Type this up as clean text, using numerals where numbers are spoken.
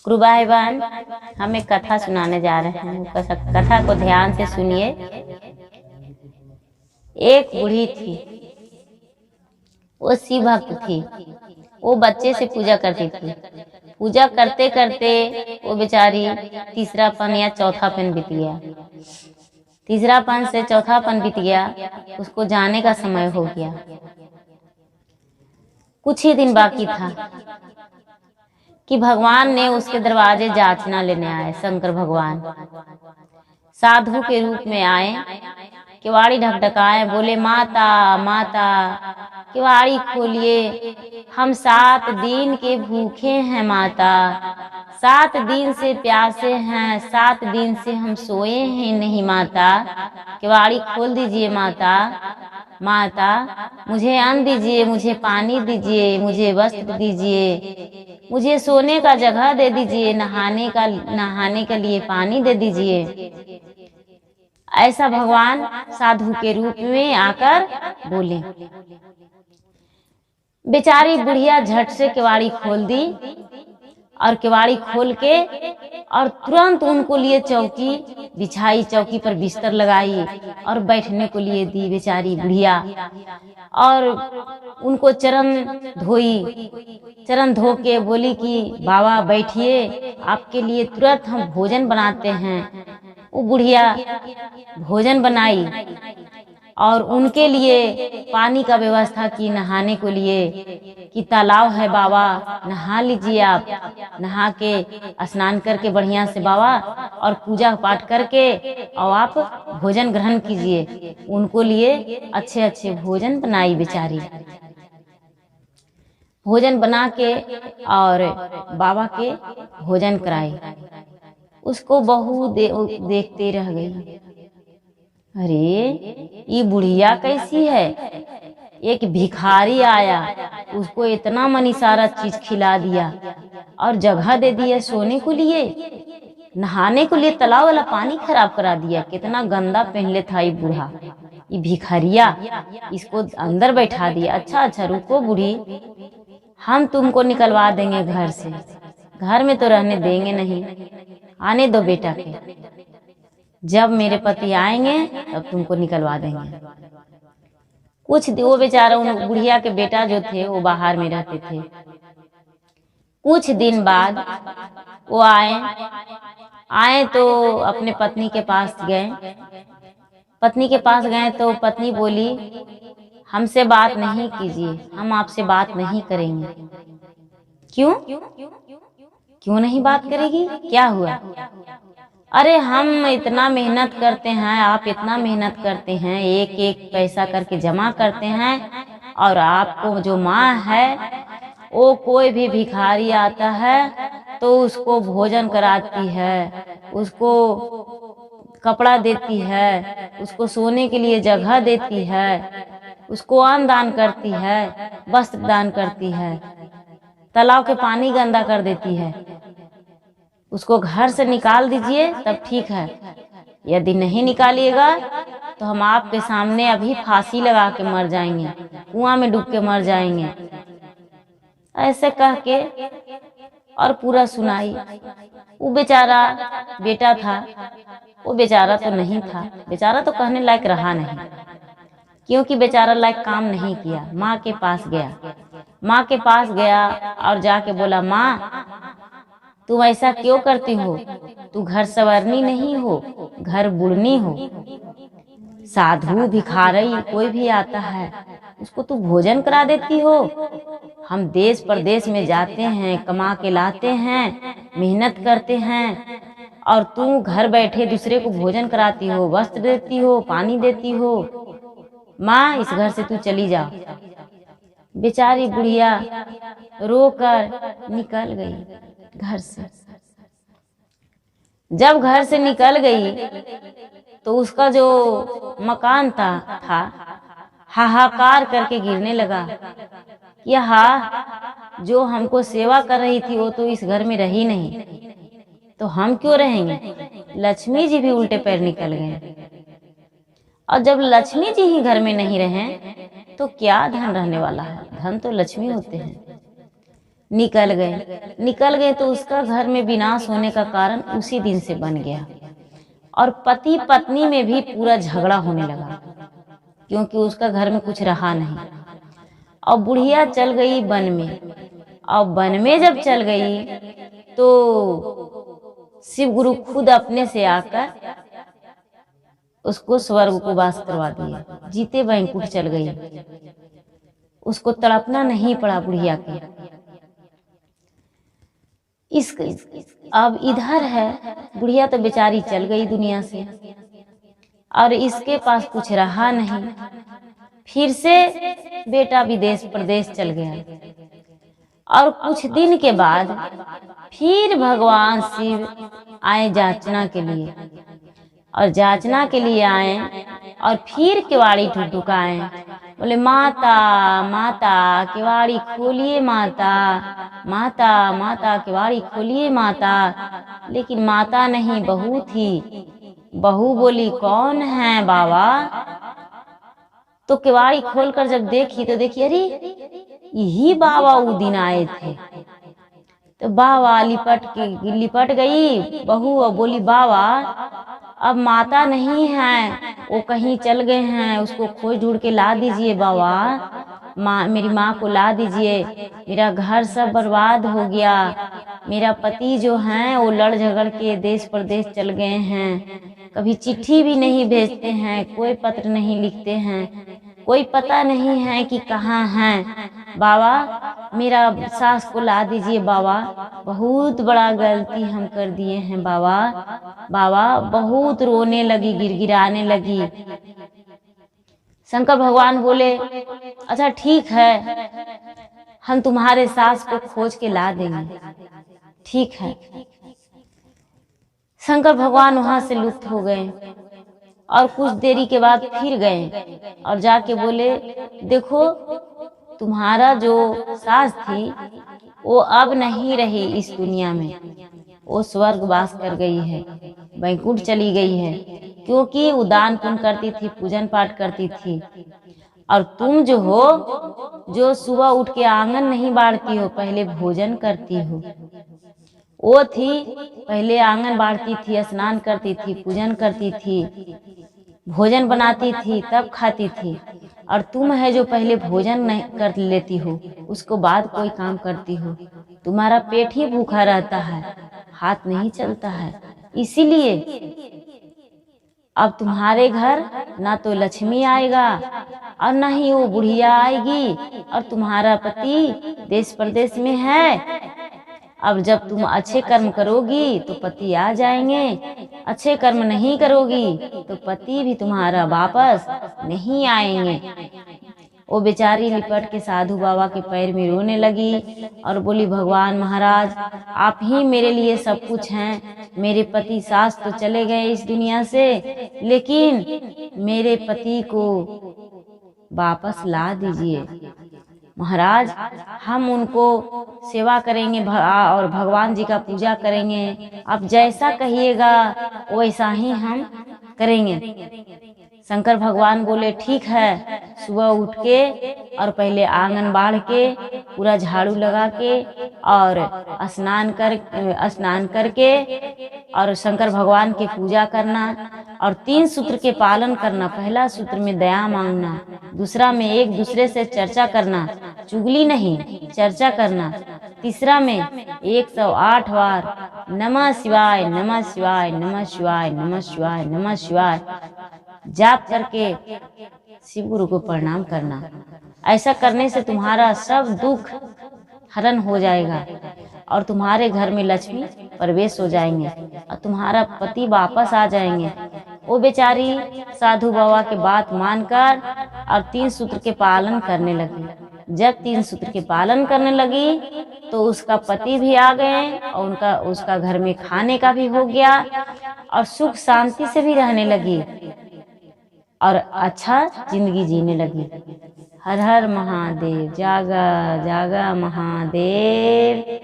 गुरु भाई बहन, हम एक कथा सुनाने जा रहे हैं। कथा को ध्यान से सुनिए। एक बूढ़ी थी, वो शिव भक्त थी। वो बच्चे से पूजा करती थी। पूजा करते करते वो बेचारी तीसरापन या चौथापन बीत गया। तीसरापन से चौथापन बीत गया, उसको जाने का समय हो गया। कुछ ही दिन बाकी था कि भगवान ने उसके दरवाजे याचना लेने आए। शंकर भगवान साधु के रूप में आए, किवाड़ी ढकढकाए, बोले माता माता किवाड़ी खोलिए, हम 7 दिन के भूखे हैं माता, 7 दिन से प्यासे हैं, 7 दिन से हम सोए हैं नहीं माता, किवाड़ी खोल दीजिए माता। माता मुझे अन्न दीजिए, मुझे पानी दीजिए, मुझे वस्त्र दीजिए, मुझे सोने का जगह दे दीजिए, नहाने के लिए पानी दे दीजिए। ऐसा भगवान साधु के रूप में आकर बोले। बेचारी बुढ़िया झट से किवाड़ी खोल दी और किवाड़ी खोल के और तुरंत उनको लिए चौकी बिछाई, चौकी पर बिस्तर लगाई और बैठने को लिए दी बेचारी बुढ़िया। और उनको चरण धोई, चरण धो के बोली कि बाबा बैठिए, आपके लिए तुरंत हम भोजन बनाते हैं। वो बुढ़िया भोजन बनाई और उनके लिए पानी का व्यवस्था की, नहाने को लिए कि तालाब है बाबा, नहा लीजिए आप, नहा के स्नान करके बढ़िया से बाबा और पूजा पाठ करके और आप भोजन ग्रहण कीजिए। उनको लिए अच्छे अच्छे भोजन बनाई बेचारी। भोजन बना के और बाबा के भोजन कराई। उसको बहू देखते रह गई। अरे ये बुढ़िया कैसी है? एक भिखारी आया, उसको इतना मनी सारा चीज खिला दिया और जगह दे दिया सोने को लिए, नहाने को लिए तालाब वाला पानी खराब करा दिया। कितना गंदा पहले था ये बूढ़ा, ये भिखारिया, इसको अंदर बैठा दिया। अच्छा अच्छा रुको बूढ़ी, हम तुमको निकलवा देंगे घर से, घर में तो रहने देंगे नहीं, आने दो बेटा के, जब मेरे पति आएंगे तब तुमको निकलवा देंगे। कुछ वो बेचारा उन बुढ़िया के बेटा जो थे वो बाहर में रहते थे। कुछ दिन बाद वो आए तो अपने पत्नी के पास गए। पत्नी के पास गए तो पत्नी बोली हमसे बात नहीं कीजिए, हम आपसे बात नहीं करेंगे। क्यों क्यों नहीं बात करेगी? क्या हुआ? अरे हम इतना मेहनत करते हैं, आप इतना मेहनत करते हैं, एक एक पैसा करके जमा करते हैं, और आपको जो माँ है वो कोई भी भिखारी आता है तो उसको भोजन कराती है, उसको कपड़ा देती है, उसको सोने के लिए जगह देती है, उसको अन्न दान करती है, वस्त्र दान करती है, तालाब के पानी गंदा कर देती है। उसको घर से निकाल दीजिए तब ठीक है, यदि नहीं निकालिएगा तो हम आपके सामने अभी फांसी लगा के मर जाएंगे, कुआं में डूब के मर जाएंगे। ऐसे कह के और पूरा सुनाई। वो बेचारा बेटा था, वो बेचारा तो नहीं था, बेचारा तो कहने लायक रहा नहीं, क्योंकि बेचारा लायक काम नहीं किया। माँ के पास गया, माँ के पास गया और जाके बोला माँ तुम ऐसा क्यों करती हो? तू घर संवरनी नहीं हो, घर बुढ़नी हो। साधु भिखारी कोई भी आता है उसको तू भोजन करा देती हो। हम देश परदेश में जाते हैं, कमा के लाते हैं, मेहनत करते हैं, और तू घर बैठे दूसरे को भोजन कराती हो, वस्त्र देती हो, पानी देती हो। माँ इस घर से तू चली जा। बेचारी बुढ़िया रोकर निकल गई घर से। जब घर से निकल गई तो उसका जो मकान था हाहाकार करके गिरने लगा। यह जो हमको सेवा कर रही थी वो तो इस घर में रही नहीं, तो हम क्यों रहेंगे? लक्ष्मी जी भी उल्टे पैर निकल गए। और जब लक्ष्मी जी ही घर में नहीं रहे तो क्या धन रहने वाला है? धन तो लक्ष्मी होते हैं। निकल गए तो उसका घर में विनाश होने का कारण उसी दिन से बन गया। और पति पत्नी में भी पूरा झगड़ा होने लगा, क्योंकि उसका घर में कुछ रहा नहीं। और बुढ़िया चल गई वन में, और वन में जब चल गई तो शिव गुरु खुद अपने से आकर उसको स्वर्ग को वास करवा दिए, जीते वैकुंठ चल गई। उसको तड़पना नहीं पड़ा बुढ़िया के। इस अब इधर है, बुढ़िया तो बेचारी चल गई दुनिया से, और इसके पास कुछ रहा नहीं। फिर से बेटा विदेश प्रदेश चल गया, और कुछ दिन के बाद फिर भगवान शिव आए जांचना के लिए, और जांचना के लिए आए और फिर केवाड़ी ठुकठुकाए, बोले माता माता केवाड़ी खोलिए माता, माता माता केवाड़ी खोलिए माता। लेकिन माता नहीं, बहू थी। बहू बोली कौन है बाबा? तो केवाड़ी खोलकर जब देखी तो देखी अरे यही बाबा वो दिन आए थे। तो बाबा लिपट गई बहू और बोली बाबा अब माता नहीं है, वो कहीं चल गए हैं, उसको खोज ढूंढ के ला दीजिए बाबा, मेरी माँ को ला दीजिए। मेरा घर सब बर्बाद हो गया, मेरा पति जो हैं वो लड़ झगड़ के देश प्रदेश चल गए हैं, कभी चिट्ठी भी नहीं भेजते हैं, कोई पत्र नहीं लिखते हैं, कोई पता नहीं है कि कहाँ हैं। बाबा मेरा सास को ला दीजिए बाबा, बहुत बड़ा गलती हम कर दिए हैं बाबा। बाबा बहुत रोने लगी, गिड़गिड़ाने लगी। शंकर भगवान बोले अच्छा ठीक है, हम तुम्हारे सास को खोज के ला देंगे। ठीक है। शंकर भगवान वहां से लुप्त हो गए, और कुछ देरी के बाद फिर गए और जाके बोले देखो तुम्हारा जो सास थी वो अब नहीं रही इस दुनिया में, वो स्वर्गवास कर गई है, वैकुंठ चली गई है, क्योंकि वो दान पुण्य करती थी, पूजन पाठ करती थी। और तुम जो हो, जो सुबह उठ के आंगन नहीं बाढ़ती हो, पहले भोजन करती हो, वो थी पहले आंगन बाढ़ती थी, स्नान करती थी, पूजन करती थी, भोजन बनाती थी, तब खाती थी। और तुम है जो पहले भोजन नहीं कर लेती हो, उसको बाद कोई काम करती हो, तुम्हारा पेट ही भूखा रहता है, हाथ नहीं चलता है। इसीलिए अब तुम्हारे घर ना तो लक्ष्मी आएगा और ना ही वो बुढ़िया आएगी, और तुम्हारा पति देश प्रदेश में है। अब जब तुम अच्छे कर्म करोगी तो पति आ जाएंगे, अच्छे कर्म नहीं करोगी तो पति भी तुम्हारा वापस नहीं आएंगे। वो बेचारी लिपट के साधु बाबा के पैर में रोने लगी और बोली भगवान महाराज आप ही मेरे लिए सब कुछ हैं, मेरे पति सास तो चले गए इस दुनिया से, लेकिन मेरे पति को वापस ला दीजिए महाराज, हम उनको सेवा करेंगे और भगवान जी का पूजा करेंगे, आप जैसा कहिएगा वैसा ही हम करेंगे। शंकर भगवान बोले ठीक है, सुबह उठ के और पहले आंगन बाढ़ के पूरा झाड़ू लगा के और स्नान करके और शंकर भगवान की पूजा करना और 3 सूत्र के पालन करना। पहला सूत्र में दया मांगना, दूसरा में एक दूसरे से चर्चा करना, चुगली नहीं चर्चा करना, तीसरा में 108 बार नमः शिवाय नमः शिवाय नमः शिवाय नमः शिवाय नमः शिवाय जाप करके शिव गुरु को प्रणाम करना। ऐसा करने से तुम्हारा सब दुख हरण हो जाएगा और तुम्हारे घर में लक्ष्मी प्रवेश हो जाएंगे और तुम्हारा पति वापस आ जाएंगे। वो बेचारी साधु बाबा के बात मानकर और 3 सूत्र के पालन करने लगी। जब 3 सूत्र के पालन करने लगी तो उसका पति भी आ गए और उसका घर में खाने का भी हो गया और सुख शांति से भी रहने लगी और अच्छा जिंदगी जीने लगी। हर हर महादेव, जागा जागा महादेव।